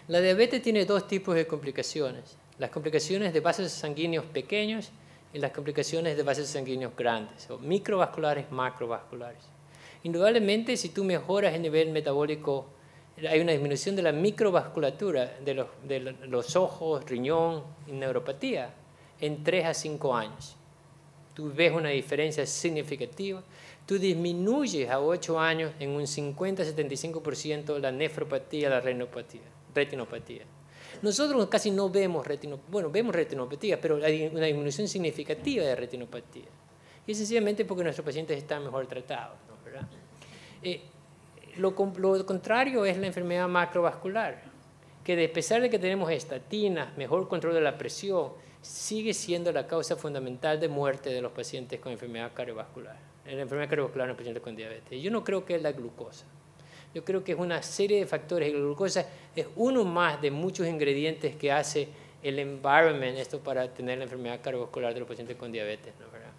la diabetes tiene dos tipos de complicaciones: las complicaciones de vasos sanguíneos pequeños y las complicaciones de vasos sanguíneos grandes, o microvasculares, macrovasculares. Indudablemente, si tú mejoras el nivel metabólico, hay una disminución de la microvasculatura de los ojos, riñón y neuropatía en 3 a 5 años. Tú ves una diferencia significativa. Tú disminuyes a 8 años en un 50-75% la nefropatía, la retinopatía. Nosotros casi no vemos vemos retinopatía, pero hay una disminución significativa de retinopatía. Y es sencillamente porque nuestros pacientes están mejor tratados, ¿no? ¿Verdad? Lo contrario es la enfermedad macrovascular, que a pesar de que tenemos estatinas, mejor control de la presión, sigue siendo la causa fundamental de muerte de los pacientes con enfermedad cardiovascular. La enfermedad cardiovascular en los pacientes con diabetes. Yo no creo que es la glucosa. Yo creo que es una serie de factores, y la glucosa es uno más de muchos ingredientes que hace el environment para tener la enfermedad cardiovascular de los pacientes con diabetes, ¿no? ¿Verdad?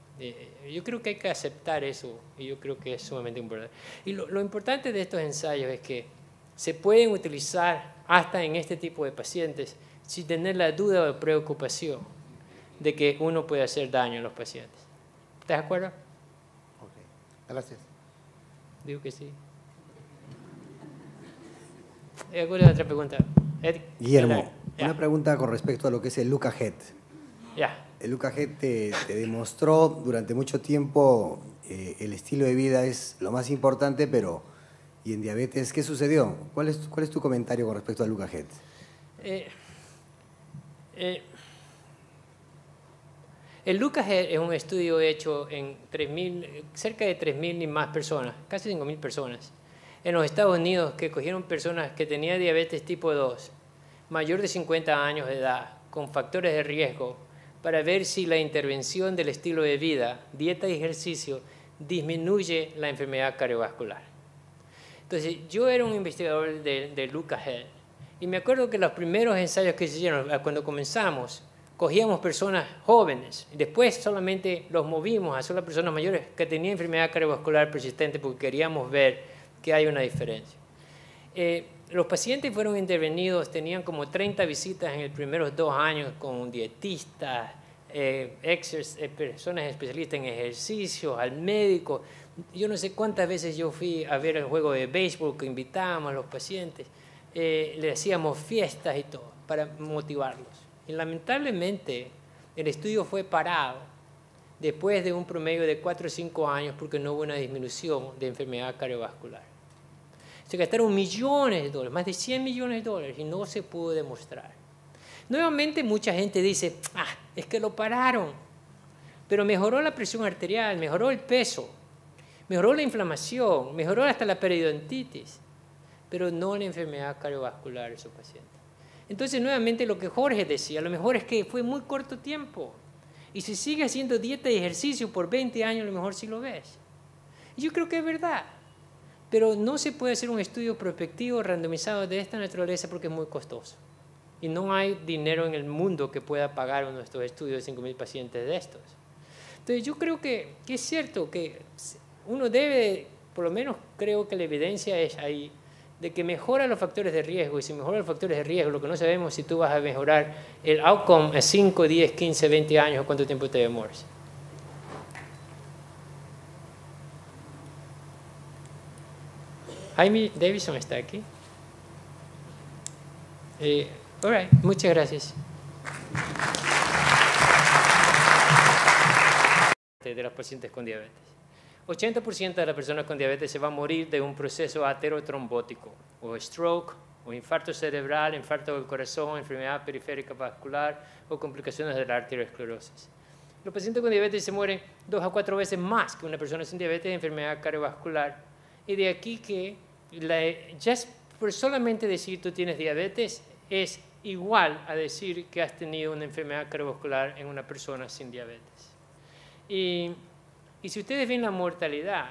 Yo creo que hay que aceptar eso y yo creo que es sumamente importante. Y lo importante de estos ensayos es que se pueden utilizar hasta en este tipo de pacientes sin tener la duda o preocupación de que uno puede hacer daño a los pacientes. ¿Estás de acuerdo? Ok, gracias. Digo que sí. ¿Alguna otra pregunta? Guillermo, una pregunta con respecto a lo que es el LUCA-HET. Ya. El LUCA-HET te demostró durante mucho tiempo el estilo de vida es lo más importante, pero Y en diabetes, ¿qué sucedió? ¿Cuál es tu comentario con respecto a LucasHead? El LucasHead es un estudio hecho en cerca de 3.000 y más personas, casi 5.000 personas, en los Estados Unidos, que cogieron personas que tenían diabetes tipo 2, mayor de 50 años de edad, con factores de riesgo, para ver si la intervención del estilo de vida, dieta y ejercicio, disminuye la enfermedad cardiovascular. Entonces, yo era un investigador de LucasHead, y me acuerdo que los primeros ensayos que se hicieron, cuando comenzamos, cogíamos personas jóvenes, y después solamente los movimos a solo personas mayores que tenían enfermedad cardiovascular persistente porque queríamos ver que hay una diferencia. Los pacientes fueron intervenidos, tenían como 30 visitas en los primeros 2 años con dietistas, personas especialistas en ejercicios, al médico. Yo no sé cuántas veces yo fui a ver el juego de béisbol que invitábamos a los pacientes, le hacíamos fiestas y todo para motivarlos. Y lamentablemente el estudio fue parado después de un promedio de 4 o 5 años porque no hubo una disminución de enfermedad cardiovascular. Se gastaron millones de dólares, más de 100 millones de dólares, y no se pudo demostrar. Nuevamente mucha gente dice, es que lo pararon, pero mejoró la presión arterial, mejoró el peso, mejoró la inflamación, mejoró hasta la periodontitis, pero no la enfermedad cardiovascular de esos pacientes. Entonces, nuevamente lo que Jorge decía, lo mejor es que fue muy corto tiempo, y si sigue haciendo dieta y ejercicio por 20 años, a lo mejor sí lo ves. Y yo creo que es verdad. Pero no se puede hacer un estudio prospectivo randomizado de esta naturaleza porque es muy costoso. Y no hay dinero en el mundo que pueda pagar uno de estos estudios de 5.000 pacientes de estos. Entonces yo creo que es cierto que uno debe, por lo menos creo que la evidencia es ahí, de que mejora los factores de riesgo. Y si mejora los factores de riesgo, lo que no sabemos es si tú vas a mejorar el outcome a 5, 10, 15, 20 años o cuánto tiempo te demores. Jaime Davidson está aquí. All right, muchas gracias. De los pacientes con diabetes. 80% de las personas con diabetes se van a morir de un proceso aterotrombótico, o stroke, o infarto cerebral, infarto del corazón, enfermedad periférica vascular o complicaciones de la arteriosclerosis. Los pacientes con diabetes se mueren 2 a 4 veces más que una persona sin diabetes de enfermedad cardiovascular. Y de aquí que por solamente decir tú tienes diabetes es igual a decir que has tenido una enfermedad cardiovascular en una persona sin diabetes. Y si ustedes ven la mortalidad,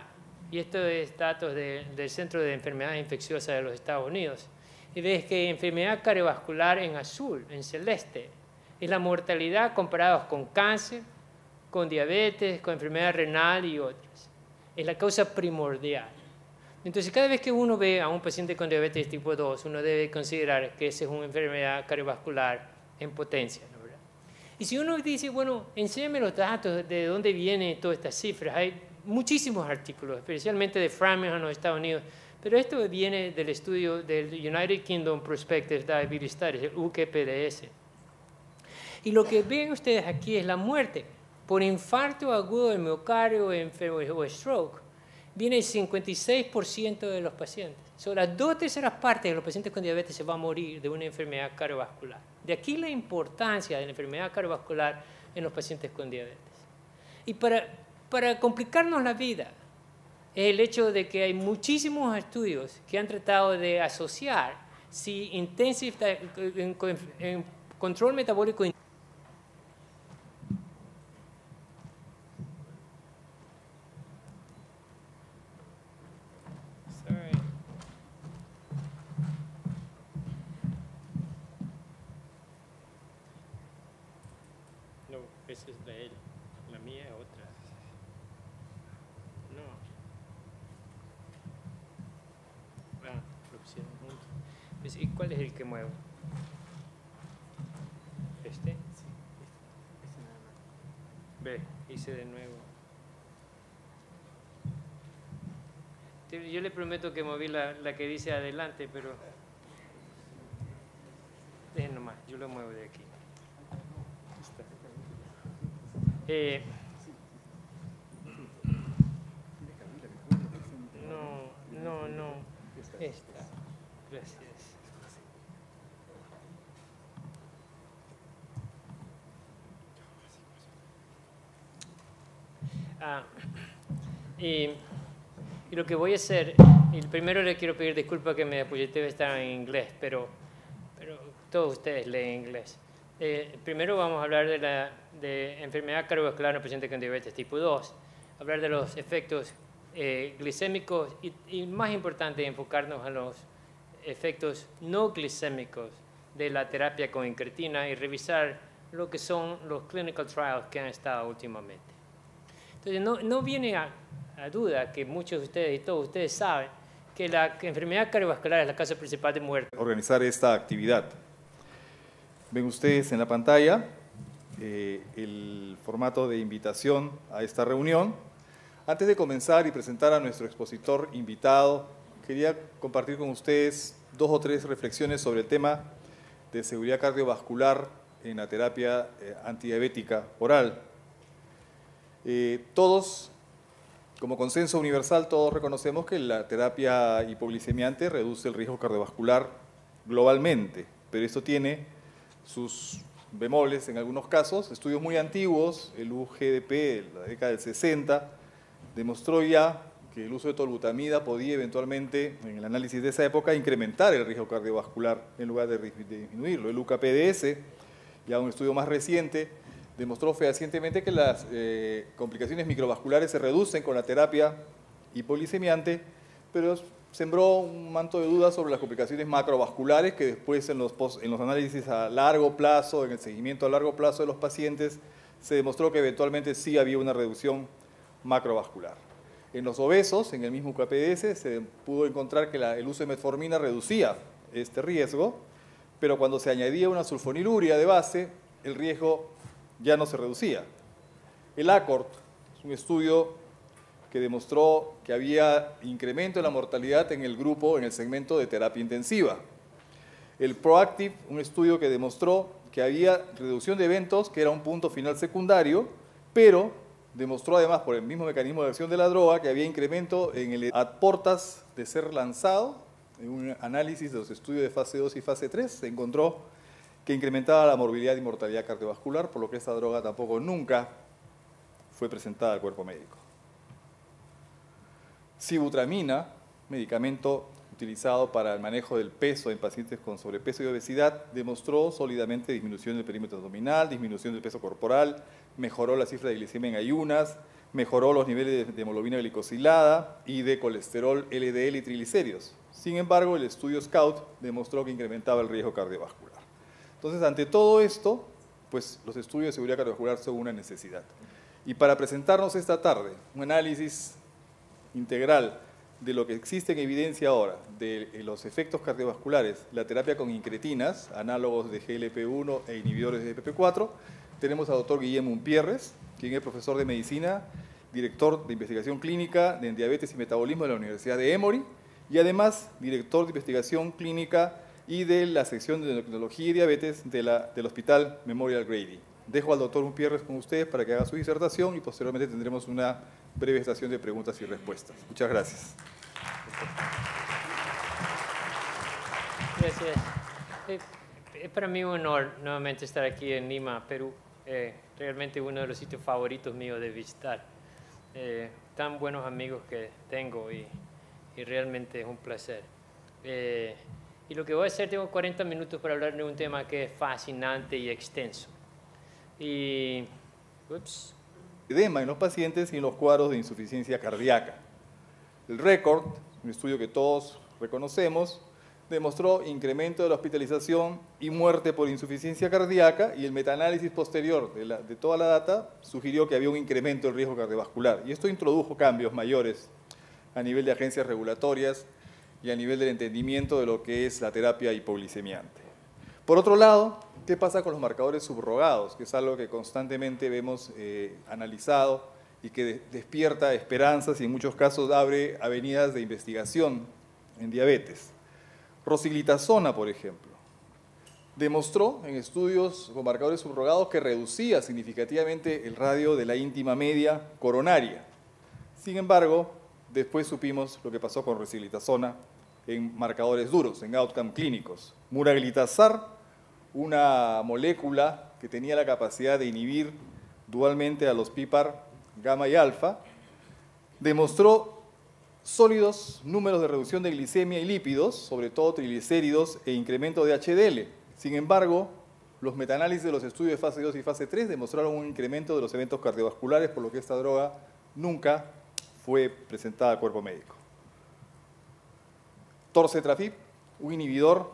y esto es datos del Centro de Enfermedades Infecciosas de los Estados Unidos, y ves que enfermedad cardiovascular en azul, en celeste, es la mortalidad comparada con cáncer, con diabetes, con enfermedad renal y otras. Es la causa primordial. Entonces, cada vez que uno ve a un paciente con diabetes tipo 2, uno debe considerar que esa es una enfermedad cardiovascular en potencia, ¿no? ¿Verdad? Y si uno dice, bueno, enséñame los datos de dónde vienen todas estas cifras, hay muchísimos artículos, especialmente de Framingham en los Estados Unidos, pero esto viene del estudio del United Kingdom Prospective Diabetes Studies, el UKPDS. Y lo que ven ustedes aquí es la muerte por infarto agudo del miocardio o stroke. Viene el 56% de los pacientes. Son las 2/3 partes de los pacientes con diabetes se van a morir de una enfermedad cardiovascular. De aquí la importancia de la enfermedad cardiovascular en los pacientes con diabetes. Y para complicarnos la vida, es el hecho de que hay muchísimos estudios que han tratado de asociar si en control metabólico esa es de él, la mía es otra. No. Lo pusieron juntos. ¿Y cuál es el que muevo? ¿Este? Sí, este nada más. Ve, hice de nuevo. Yo le prometo que moví la que dice adelante, pero dejen nomás, yo lo muevo de aquí. No. Esta. Gracias. Y lo que voy a hacer, y primero le quiero pedir disculpas que mi diapositiva está en inglés, pero todos ustedes leen inglés. Primero vamos a hablar de enfermedad cardiovascular en pacientes con diabetes tipo 2, hablar de los efectos glicémicos y más importante, enfocarnos en los efectos no glicémicos de la terapia con incretina y revisar lo que son los clinical trials que han estado últimamente. Entonces, no viene a duda que muchos de ustedes y todos ustedes saben que la enfermedad cardiovascular es la causa principal de muerte. Organizar esta actividad. Ven ustedes en la pantalla el formato de invitación a esta reunión. Antes de comenzar y presentar a nuestro expositor invitado, quería compartir con ustedes 2 o 3 reflexiones sobre el tema de seguridad cardiovascular en la terapia antidiabética oral. Todos, como consenso universal, todos reconocemos que la terapia hipoglicemiante reduce el riesgo cardiovascular globalmente, pero esto tiene sus bemoles en algunos casos. Estudios muy antiguos, el UGDP de la década del 60, demostró ya que el uso de tolbutamida podía eventualmente, en el análisis de esa época, incrementar el riesgo cardiovascular en lugar de disminuirlo. El UKPDS, ya un estudio más reciente, demostró fehacientemente que las complicaciones microvasculares se reducen con la terapia hipoglicemiante, pero sembró un manto de dudas sobre las complicaciones macrovasculares que después en los análisis a largo plazo, en el seguimiento a largo plazo de los pacientes, se demostró que eventualmente sí había una reducción macrovascular. En los obesos, en el mismo UKPDS, se pudo encontrar que el uso de metformina reducía este riesgo, pero cuando se añadía una sulfoniluria de base, el riesgo ya no se reducía. El ACORD es un estudio que demostró que había incremento en la mortalidad en el grupo, en el segmento de terapia intensiva. El PROACTIVE, un estudio que demostró que había reducción de eventos, que era un punto final secundario, pero demostró además, por el mismo mecanismo de acción de la droga, que había incremento en el a portas de ser lanzado. En un análisis de los estudios de fase 2 y fase 3 se encontró que incrementaba la morbilidad y mortalidad cardiovascular, por lo que esta droga tampoco nunca fue presentada al cuerpo médico. Sibutramina, medicamento utilizado para el manejo del peso en pacientes con sobrepeso y obesidad, demostró sólidamente disminución del perímetro abdominal, disminución del peso corporal, mejoró la cifra de glicemia en ayunas, mejoró los niveles de hemoglobina glicosilada y de colesterol LDL y triglicéridos. Sin embargo, el estudio SCOUT demostró que incrementaba el riesgo cardiovascular. Entonces, ante todo esto, pues los estudios de seguridad cardiovascular son una necesidad. Y para presentarnos esta tarde un análisis integral de lo que existe en evidencia ahora, de los efectos cardiovasculares, la terapia con incretinas, análogos de GLP-1 e inhibidores de DPP-4, tenemos al doctor Guillermo Umpierres, quien es profesor de medicina, director de investigación clínica en diabetes y metabolismo de la Universidad de Emory, y además director de investigación clínica y de la sección de endocrinología y diabetes del Hospital Memorial Grady. Dejo al doctor Umpierres con ustedes para que haga su disertación y posteriormente tendremos una breve estación de preguntas y respuestas. Muchas gracias. Gracias. Es para mí un honor nuevamente estar aquí en Lima, Perú. Realmente uno de los sitios favoritos míos de visitar. Tan buenos amigos que tengo y realmente es un placer. Y lo que voy a hacer, tengo 40 minutos para hablar de un tema que es fascinante y extenso. Edema en los pacientes y en los cuadros de insuficiencia cardíaca. El RECORD, un estudio que todos reconocemos, demostró incremento de la hospitalización y muerte por insuficiencia cardíaca, y el metaanálisis posterior de toda la data sugirió que había un incremento del riesgo cardiovascular. Y esto introdujo cambios mayores a nivel de agencias regulatorias y a nivel del entendimiento de lo que es la terapia hipoglicemiante. Por otro lado, ¿qué pasa con los marcadores subrogados? Que es algo que constantemente vemos analizado y que despierta esperanzas y en muchos casos abre avenidas de investigación en diabetes. Rosiglitazona, por ejemplo, demostró en estudios con marcadores subrogados que reducía significativamente el radio de la íntima media coronaria. Sin embargo, después supimos lo que pasó con rosiglitazona en marcadores duros, en outcome clínicos. Muraglitazar, una molécula que tenía la capacidad de inhibir dualmente a los PPAR gamma y alfa, demostró sólidos números de reducción de glicemia y lípidos, sobre todo triglicéridos e incremento de HDL. Sin embargo, los metaanálisis de los estudios de fase 2 y fase 3 demostraron un incremento de los eventos cardiovasculares, por lo que esta droga nunca fue presentada al cuerpo médico. Torcetrafib, un inhibidor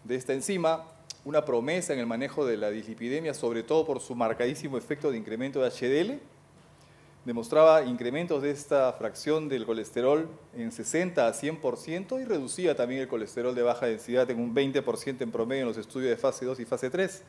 de esta enzima, una promesa en el manejo de la dislipidemia, sobre todo por su marcadísimo efecto de incremento de HDL, demostraba incrementos de esta fracción del colesterol en 60 a 100% y reducía también el colesterol de baja densidad en un 20% en promedio en los estudios de fase 2 y fase 3.